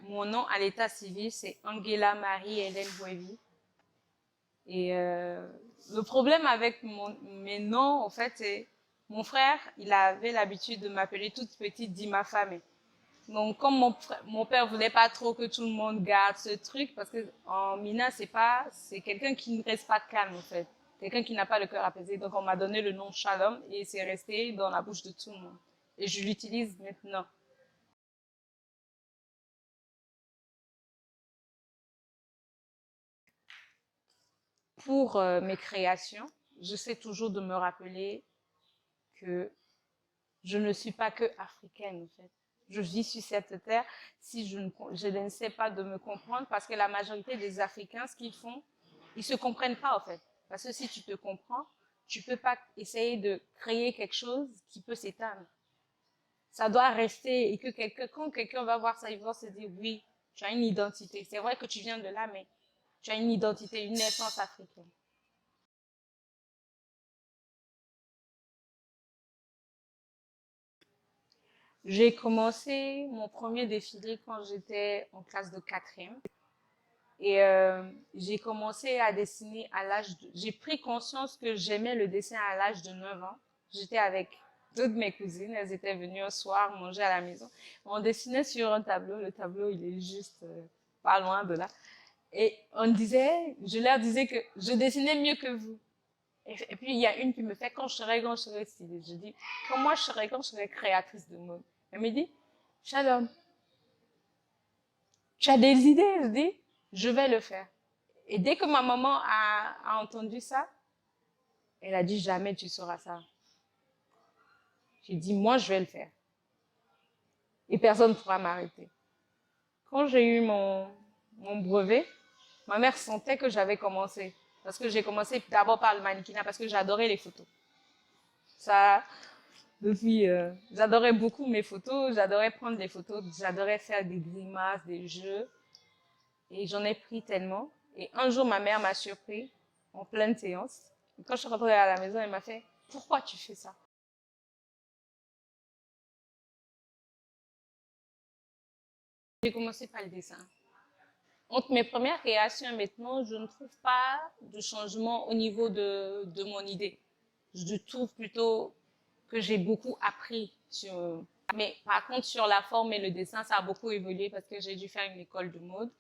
Mon nom à l'état civil, c'est Angela Marie-Hélène Bouévi. Et le problème avec mes noms, en fait, c'est mon frère, il avait l'habitude de m'appeler toute petite Dima Fame. Donc, comme mon père voulait pas trop que tout le monde garde ce truc, parce que en Mina, c'est quelqu'un qui ne reste pas calme, en fait. Quelqu'un qui n'a pas le cœur apaisé. Donc, on m'a donné le nom Shalom et c'est resté dans la bouche de tout le monde. Et je l'utilise maintenant. Pour mes créations, j'essaie toujours de me rappeler que je ne suis pas que africaine, en fait. Je vis sur cette terre si je ne sais pas de me comprendre, parce que la majorité des Africains, ce qu'ils font, ils se comprennent pas, en fait. Parce que si tu te comprends, tu peux pas essayer de créer quelque chose qui peut s'éteindre. Ça doit rester et que quand quelqu'un va voir ça, il va se dire, oui, tu as une identité. C'est vrai que tu viens de là, mais tu as une identité, une naissance africaine. J'ai commencé mon premier défilé quand j'étais en classe de quatrième. Et j'ai commencé à dessiner à J'ai pris conscience que j'aimais le dessin à l'âge de 9 ans. J'étais avec toutes mes cousines. Elles étaient venues un soir manger à la maison. On dessinait sur un tableau. Le tableau, il est juste pas loin de là. Et je leur disais que je dessinais mieux que vous. Et puis, il y a une qui me fait, quand je serai grande, je serai stylée. Je dis, quand moi je serai grande, je serai créatrice de mode. Elle me dit, Shalom, tu as des idées? Je dis, je vais le faire. Et dès que ma maman a entendu ça, elle a dit, jamais tu sauras ça. J'ai dit, moi, je vais le faire. Et personne ne pourra m'arrêter. Quand j'ai eu mon brevet, ma mère sentait que j'avais commencé. Parce que j'ai commencé d'abord par le mannequinat, parce que j'adorais les photos. Ça, depuis, j'adorais beaucoup mes photos, j'adorais prendre des photos, j'adorais faire des grimaces, des jeux. Et j'en ai pris tellement. Et un jour, ma mère m'a surpris en pleine séance. Et quand je suis rentrée à la maison, elle m'a fait, pourquoi tu fais ça? J'ai commencé par le dessin. Entre mes premières créations et maintenant, je ne trouve pas de changement au niveau de mon idée. Je trouve plutôt que j'ai beaucoup appris sur... Mais par contre, sur la forme et le dessin, ça a beaucoup évolué parce que j'ai dû faire une école de mode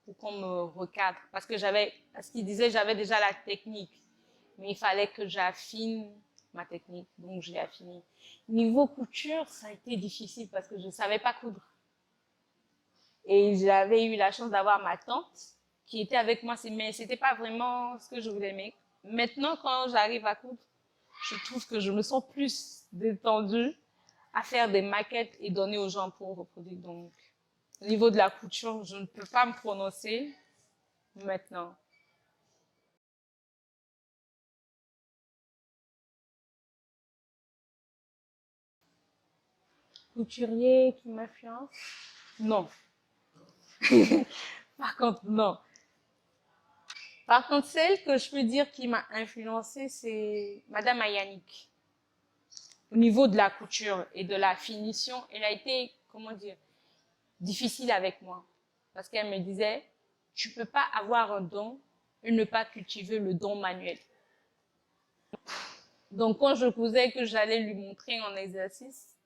pour qu'on me recadre. Parce qu'il disait, j'avais déjà la technique, mais il fallait que j'affine ma technique, donc je l'ai affinée. Niveau couture, ça a été difficile parce que je ne savais pas coudre. Et j'avais eu la chance d'avoir ma tante qui était avec moi, mais c'était pas vraiment ce que je voulais. Mais maintenant, quand j'arrive à coudre, je trouve que je me sens plus détendue à faire des maquettes et donner aux gens pour reproduire. Donc, au niveau de la couture, je ne peux pas me prononcer maintenant. Couturier qui m'influence? Non. Par contre, non. Par contre, celle que je peux dire qui m'a influencée, c'est Madame Ayanik. Au niveau de la couture et de la finition, elle a été, comment dire, difficile avec moi. Parce qu'elle me disait, tu peux pas avoir un don et ne pas cultiver le don manuel. Donc, quand je posais que j'allais lui montrer en exercice,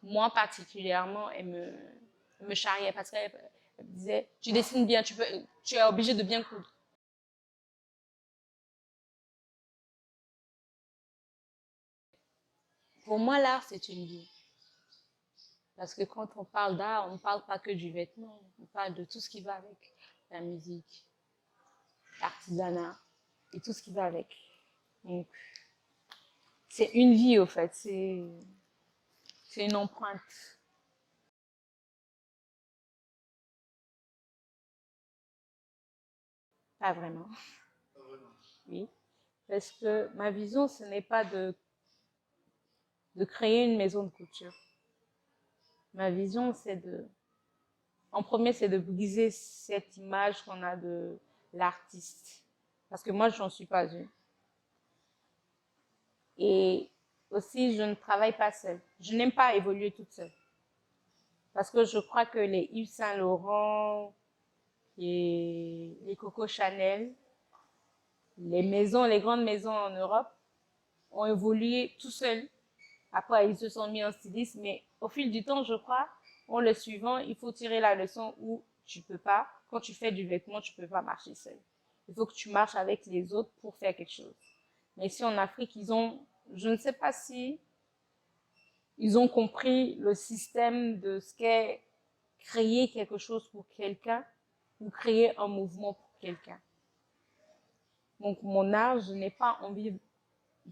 moi particulièrement, elle me charriait parce qu'elle me disait, tu dessines bien, tu es obligé de bien coudre. Pour moi, l'art, c'est une vie. Parce que quand on parle d'art, on ne parle pas que du vêtement, on parle de tout ce qui va avec. La musique, l'artisanat et tout ce qui va avec. Donc, c'est une vie, au fait. C'est une empreinte. Pas vraiment. Oui. Parce que ma vision, ce n'est pas de créer une maison de couture. Ma vision, en premier, c'est de briser cette image qu'on a de l'artiste. Parce que moi, je n'en suis pas une. Et aussi, je ne travaille pas seule. Je n'aime pas évoluer toute seule. Parce que je crois que les Yves Saint Laurent et les Coco Chanel, les grandes maisons en Europe, ont évolué tout seuls. Après, ils se sont mis en styliste, mais au fil du temps, je crois, en le suivant, il faut tirer la leçon où tu peux pas, quand tu fais du vêtement, tu peux pas marcher seul. Il faut que tu marches avec les autres pour faire quelque chose. Mais ici en Afrique, je ne sais pas si ils ont compris le système de ce qu'est créer quelque chose pour quelqu'un ou créer un mouvement pour quelqu'un. Donc mon art, je n'ai pas envie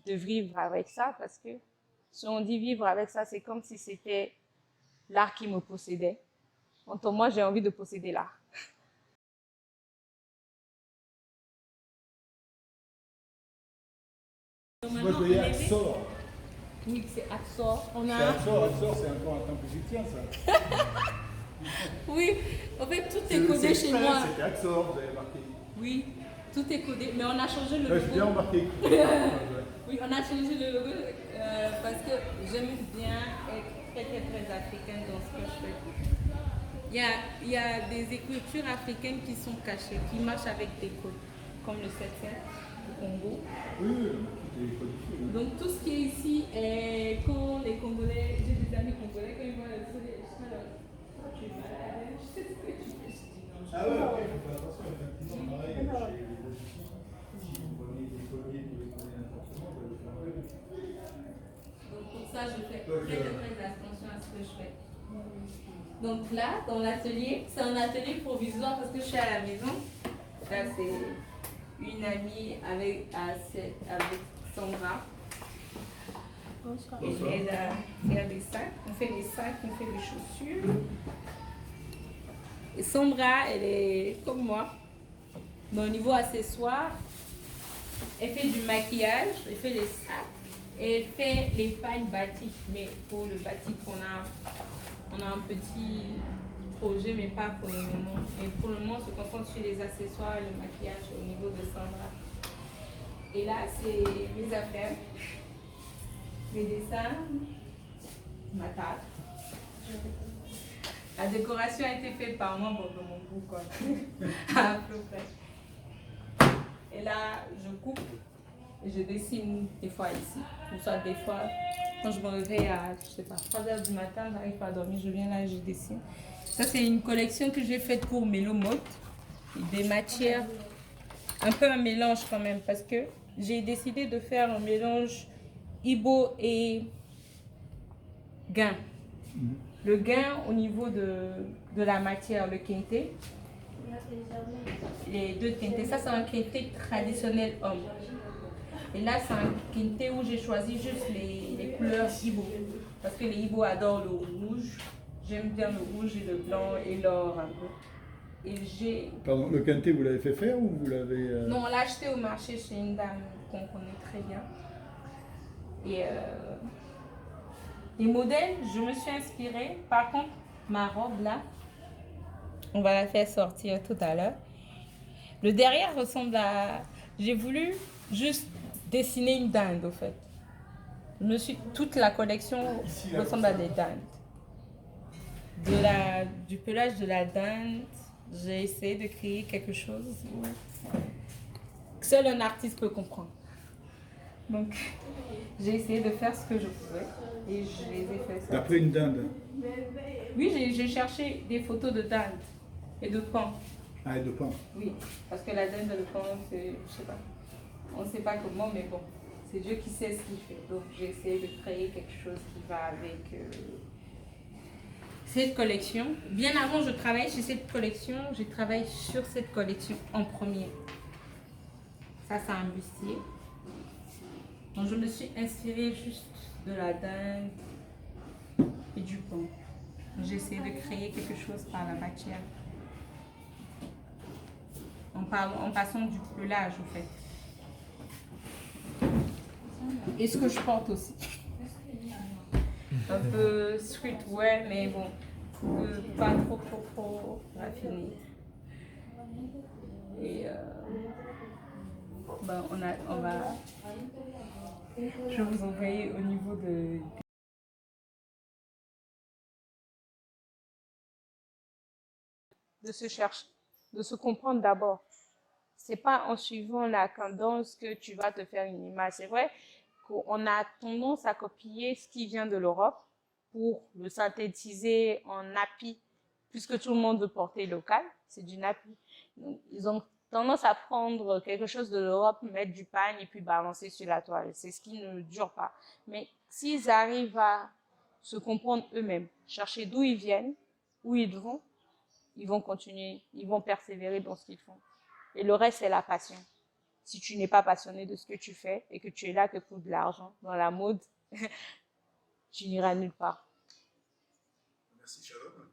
de vivre avec ça parce que si on dit vivre avec ça, c'est comme si c'était l'art qui me possédait. En tant que moi, j'ai envie de posséder l'art. Moi, je voyais Axor. Oui, c'est Axor. C'est Axor, c'est encore un temple égyptien, ça. Oui, en fait, tout est codé chez moi. C'était Axor, vous avez marqué. Oui, tout est codé, mais on a changé le Ouais, logo. j'ai bien remarqué. Oui, on a changé le logo parce que j'aime bien être très, très, très africaine dans ce que je fais. Il y a des écritures africaines qui sont cachées, qui marchent avec des codes, comme le 7-7 au Congo. Oui, tout est codifié. Donc tout ce qui est ici, quand les Congolais, j'ai des amis congolais, quand ils voient le soleil, je dis alors, tu es malade, je sais ce que tu fais. Je dis non, Ah ouais, ok, il faut faire attention, effectivement, pareil, chez les Égyptiens, si vous prenez des colliers pour les connaître n'importe comment, vous allez faire un peu. donc pour ça, je fais très très attention à ce que je fais. Donc là, dans l'atelier, c'est un atelier provisoire parce que je suis à la maison. Là, c'est une amie avec Sandra. Elle aide à faire des sacs. On fait des sacs, on fait des chaussures. Et Sandra, elle est comme moi. Mais au niveau accessoire, elle fait du maquillage, elle fait les sacs. Et elle fait les pailles batik. Mais pour le batik, on a un petit projet, mais pas pour le moment. Et pour le moment, on se concentre sur les accessoires et le maquillage au niveau de Sandra. Et là, c'est mes affaires, mes dessins, ma table. La décoration a été faite par moi pour mon goût, quoi. À peu près. Et là, je coupe et je dessine des fois ici. Ou soit des fois, quand je me réveille à, je sais pas, 3h du matin, j'arrive pas à dormir, je viens là et je dessine. Ça, c'est une collection que j'ai faite pour Mélo Mode. Des matières, un peu un mélange quand même, parce que j'ai décidé de faire un mélange Ibo et gain. Le gain au niveau de la matière, le kente. Les deux kente, ça c'est un kente traditionnel homme. Et là c'est un kente où j'ai choisi juste les couleurs Ibo. Parce que les Ibo adorent le rouge. J'aime bien le rouge et le blanc et l'or un peu. Et j'ai... Pardon, le kente, vous l'avez fait faire ou vous l'avez... Non, on l'a acheté au marché chez une dame qu'on connaît très bien. Et les modèles, je me suis inspirée. Par contre, ma robe là, on va la faire sortir tout à l'heure. Le derrière ressemble à... J'ai voulu juste dessiner une dinde, au fait. Toute la collection ressemble à des dindes. Du pelage de la dinde, j'ai essayé de créer quelque chose que seul un artiste peut comprendre. Donc, j'ai essayé de faire ce que je pouvais et je les ai fait ça. D'après une dinde. Oui, j'ai cherché des photos de dinde et de paon. Ah, et de paon. Oui, parce que la dinde et le paon, c'est, je sais pas, on ne sait pas comment, mais bon, c'est Dieu qui sait ce qu'il fait. Donc, j'ai essayé de créer quelque chose qui va avec cette collection. Bien avant, je travaillais sur cette collection, j'ai travaillé sur cette collection en premier. Ça, c'est un bustier. Donc, je me suis inspirée juste de la dinde et du pain. J'ai essayé de créer quelque chose par la matière. En passant du pelage, en fait. Et ce que je porte aussi. Un peu streetwear, mais bon, pas trop raffiné. Et ben, je vais vous envoyer au niveau De se chercher, de se comprendre d'abord. C'est pas en suivant la tendance que tu vas te faire une image. C'est vrai qu'on a tendance à copier ce qui vient de l'Europe pour le synthétiser en nappy, puisque tout le monde veut porter local, c'est du nappy. Donc, ils ont tendance à prendre quelque chose de l'Europe, mettre du pagne et puis balancer sur la toile. C'est ce qui ne dure pas. Mais s'ils arrivent à se comprendre eux-mêmes, chercher d'où ils viennent, où ils vont continuer, ils vont persévérer dans ce qu'ils font. Et le reste, c'est la passion. Si tu n'es pas passionné de ce que tu fais et que tu es là que pour de l'argent dans la mode, tu n'iras nulle part. Merci Shalom.